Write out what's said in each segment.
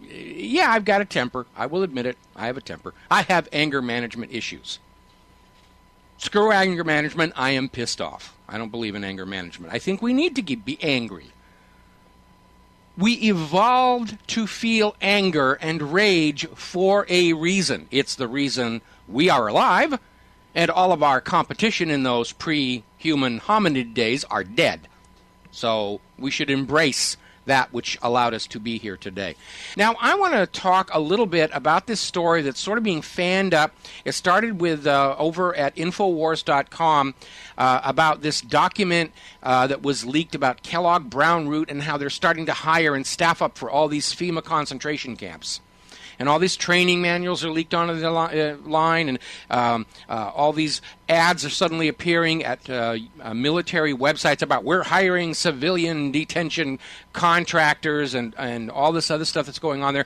Yeah, I've got a temper. I will admit it. I have a temper. I have anger management issues. Screw anger management. I am pissed off. I don't believe in anger management. I think we need to be angry. We evolved to feel anger and rage for a reason. It's the reason we are alive, and all of our competition in those pre-human hominid days are dead. So we should embrace that which allowed us to be here today. Now, I want to talk a little bit about this story that's sort of being fanned up. It started with over at Infowars.com about this document that was leaked about Kellogg Brown Root and how they're starting to hire and staff up for all these FEMA concentration camps. And all these training manuals are leaked onto the line, and all these ads are suddenly appearing at military websites about we're hiring civilian detention contractors and all this other stuff that's going on there,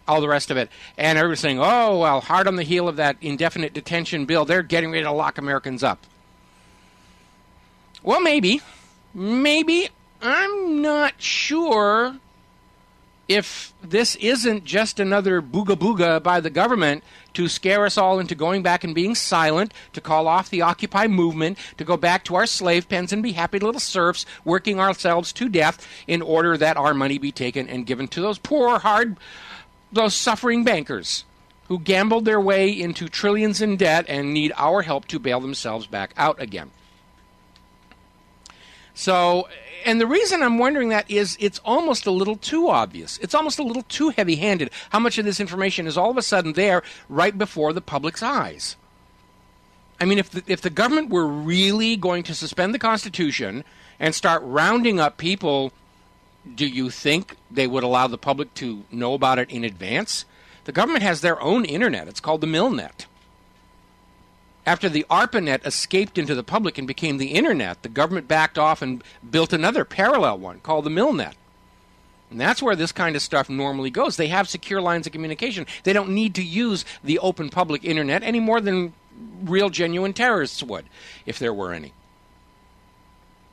all the rest of it. And everybody's saying, oh, well, hard on the heel of that indefinite detention bill, they're getting ready to lock Americans up. Well, maybe. I'm not sure if this isn't just another booga-booga by the government to scare us all into going back and being silent, to call off the Occupy movement, to go back to our slave pens and be happy little serfs, working ourselves to death in order that our money be taken and given to those poor, those suffering bankers who gambled their way into trillions in debt and need our help to bail themselves back out again. So, and the reason I'm wondering that is it's almost a little too obvious. It's almost a little too heavy-handed how much of this information is all of a sudden there right before the public's eyes. I mean, if the government were really going to suspend the Constitution and start rounding up people, do you think they would allow the public to know about it in advance? The government has their own internet. It's called the MillNet. After the ARPANET escaped into the public and became the Internet, the government backed off and built another parallel one called the MillNet. And that's where this kind of stuff normally goes. They have secure lines of communication. They don't need to use the open public Internet any more than real, genuine terrorists would, if there were any.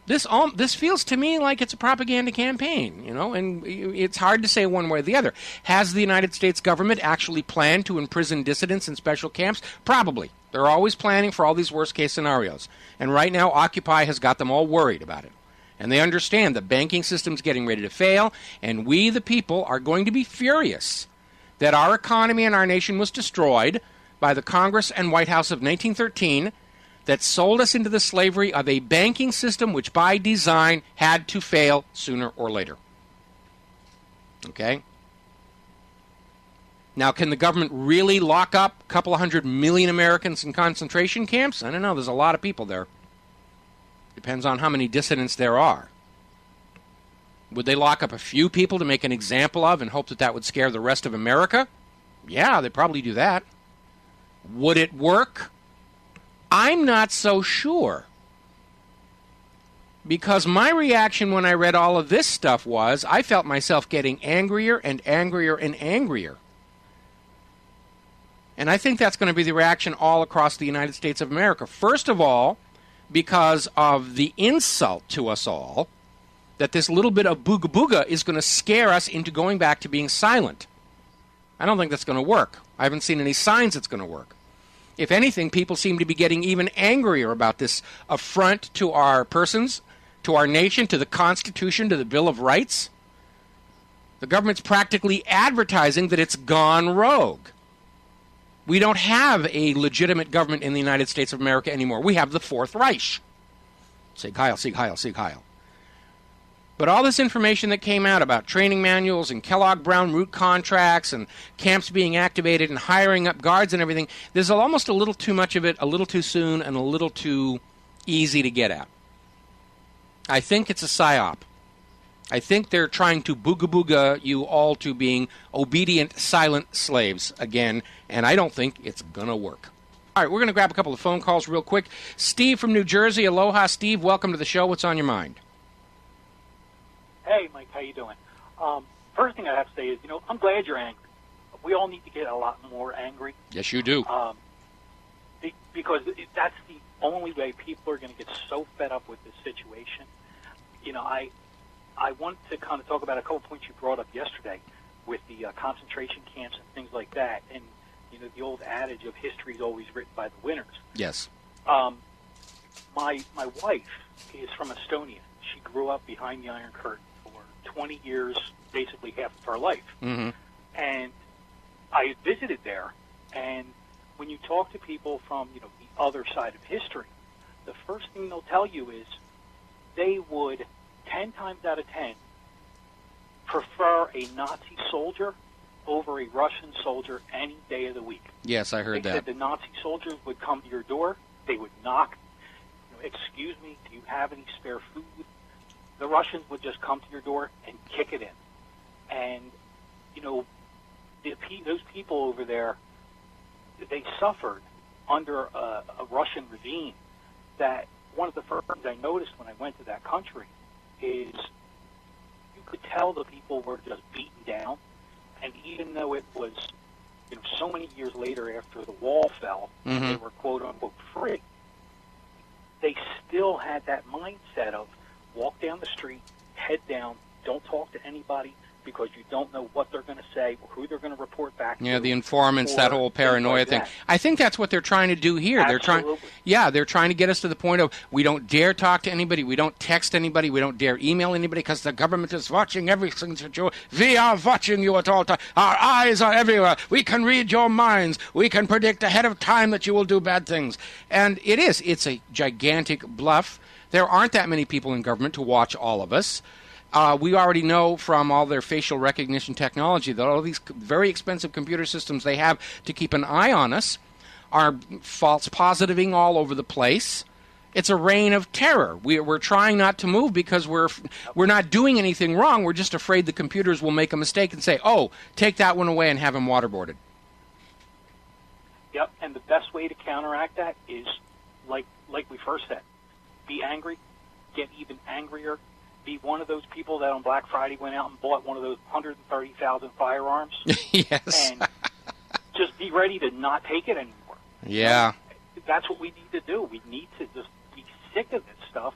This feels to me like it's a propaganda campaign, and it's hard to say one way or the other. Has the United States government actually planned to imprison dissidents in special camps? Probably. They're always planning for all these worst-case scenarios. And right now, Occupy has got them all worried about it. And they understand the banking system's getting ready to fail, and we, the people, are going to be furious that our economy and our nation was destroyed by the Congress and White House of 1913 that sold us into the slavery of a banking system which, by design, had to fail sooner or later. Okay? Now, can the government really lock up a couple of 100 million Americans in concentration camps? I don't know. There's a lot of people there. Depends on how many dissidents there are. Would they lock up a few people to make an example of and hope that that would scare the rest of America? Yeah, they'd probably do that. Would it work? I'm not so sure. Because my reaction when I read all of this stuff was I felt myself getting angrier and angrier and angrier. And I think that's going to be the reaction all across the United States of America. First of all, because of the insult to us all, that this little bit of booga-booga is going to scare us into going back to being silent. I don't think that's going to work. I haven't seen any signs it's going to work. If anything, people seem to be getting even angrier about this affront to our persons, to our nation, to the Constitution, to the Bill of Rights. The government's practically advertising that it's gone rogue. We don't have a legitimate government in the United States of America anymore. We have the Fourth Reich. Sieg Heil, Sieg Heil, Sieg Heil. But all this information that came out about training manuals and Kellogg Brown Root contracts and camps being activated and hiring up guards and everything, there's almost a little too much of it, a little too soon, and a little too easy to get at. I think it's a psyop. I think they're trying to booga-booga you all to being obedient, silent slaves again, and I don't think it's going to work. All right, we're going to grab a couple of phone calls real quick. Steve from New Jersey. Aloha, Steve. Welcome to the show. What's on your mind? Hey, Mike, how you doing? First thing I have to say is, I'm glad you're angry. We all need to get a lot more angry. Yes, you do. Because that's the only way people are going to get so fed up with this situation. I want to kind of talk about a couple points you brought up yesterday. concentration camps and things like that. And, you know, the old adage of history is always written by the winners. Yes. My wife is from Estonia. She grew up behind the Iron Curtain for 20 years, basically half of her life. Mm-hmm. And I visited there, and when you talk to people from, you know, the other side of history, the first thing they'll tell you is they would 10 times out of 10 prefer a Nazi soldier over a Russian soldier any day of the week. Yes, I heard They that. said the Nazi soldiers would come to your door, they would knock, you know, excuse me, do you have any spare food? The Russians would just come to your door and kick it in. And, you know, those people over there, they suffered under a Russian regime that one of the first things I noticed when I went to that country is you could tell the people were just beaten down. And even though it was, you know, so many years later after the wall fell, and they were quote unquote free, they still had that mindset of walk down the street, head down, don't talk to anybody because you don't know what they're going to say or who they're going to report back to. Yeah, the informants, that whole paranoia like thing. that. I think that's what they're trying to do here. Absolutely. They're trying to get us to the point of we don't dare talk to anybody, we don't text anybody, we don't dare email anybody because the government is watching everything that you. We are watching you at all times. Our eyes are everywhere. We can read your minds. We can predict ahead of time that you will do bad things. And it's a gigantic bluff. There aren't that many people in government to watch all of us. We already know from all their facial recognition technology that all these very expensive computer systems they have to keep an eye on us are false positiving all over the place. It's a reign of terror. We're trying not to move because we're not doing anything wrong. We're just afraid the computers will make a mistake and say, oh, take that one away and have him waterboarded. Yep, and the best way to counteract that is, like we first said, be angry, get even angrier, be one of those people that on Black Friday went out and bought one of those 130,000 firearms. Yes. And just be ready to not take it anymore. Yeah. You know, that's what we need to do. We need to just be sick of this stuff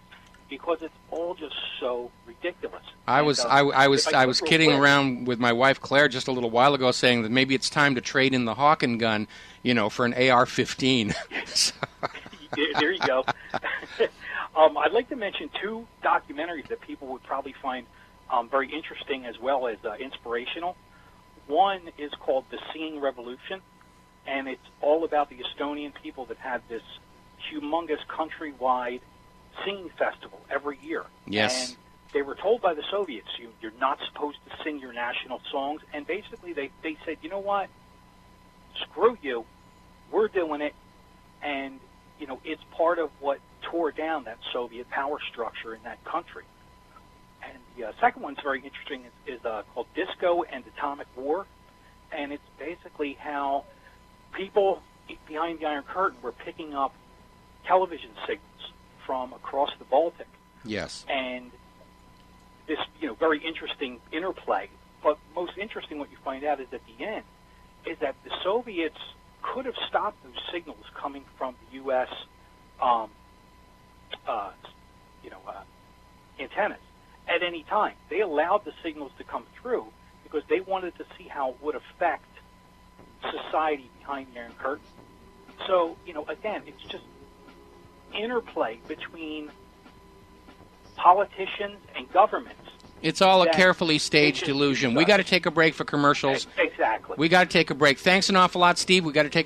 because it's all just so ridiculous. I was kidding around with my wife Claire just a little while ago, saying that maybe it's time to trade in the Hawken gun, you know, for an AR-15. There you go. I'd like to mention two documentaries that people would probably find very interesting as well as inspirational. One is called The Singing Revolution, and it's all about the Estonian people that have this humongous countrywide singing festival every year. Yes. And they were told by the Soviets, you're not supposed to sing your national songs, and basically they said, you know what, screw you, we're doing it, and you know, it's part of what tore down that Soviet power structure in that country. And the second one's very interesting. Is called Disco and Atomic War, and it's basically how people behind the Iron Curtain were picking up television signals from across the Baltic. Yes. And this, you know, very interesting interplay. But most interesting, what you find out is at the end, is that the Soviets could have stopped those signals coming from the U.S. Antennas at any time. They allowed the signals to come through because they wanted to see how it would affect society behind the Iron Curtain. So, you know, again, it's just interplay between politicians and governments. It's all a carefully staged illusion. We got to take a break for commercials. Exactly. We got to take a break. Thanks an awful lot, Steve. We got to take